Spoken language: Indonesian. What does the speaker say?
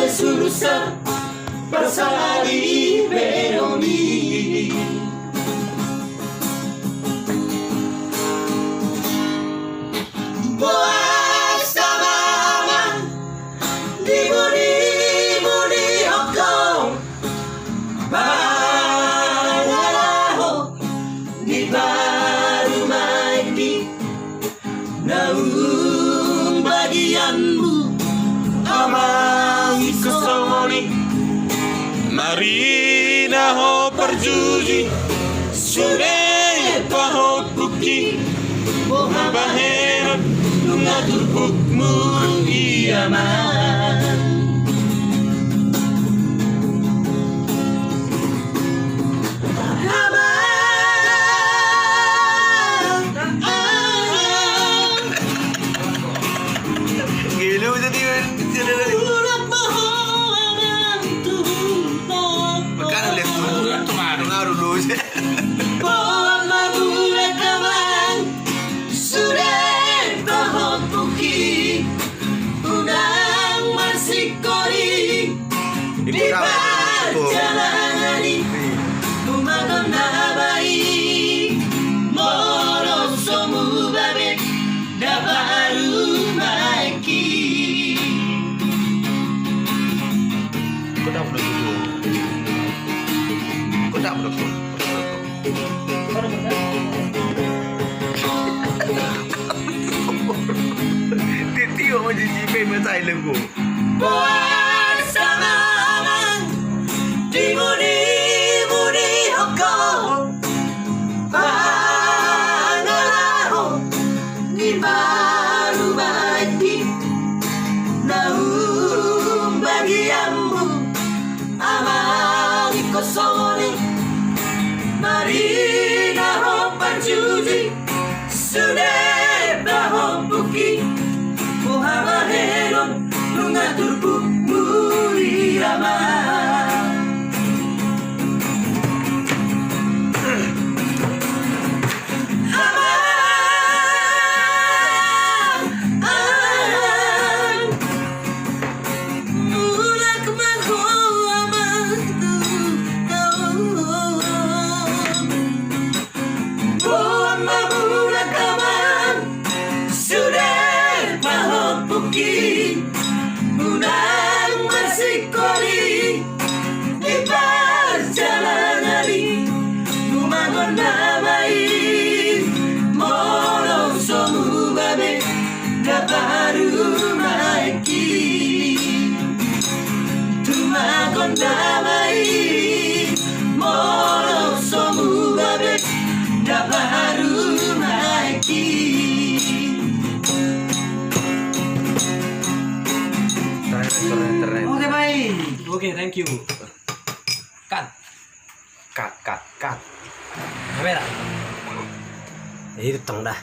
susah bersari beromi. Buat sama di budi okong balaho di baru maiki naung bagianmu amangi kesoni. Mari naho perjuji sure paho puki baheran ngatur bukmu iaman. Gila jadi Magkano ulit to? Tungaro lose. Pohon mabulat naman sudah pohon puki unang masikori di perjalanan umagon na baik moro somu babe dabaru maiki. Kau tak perlu tu. Kau tak perlu tu. Tio macam jipe macam lengku. Buat sama di budi okong balaho di baru mati naung bagianmu amangi kosoni. Mari naho perjuji sudah baho buki muhawaheron lungatur bukmu iraman. Unang masikori di perjalanan umagon na baik moro somu babe dabaru maiki umagon na baik moro somu babe dabaru maiki. Oke baik. Oke, thank you. Cut. Cut. Kamera. Itu tong dah.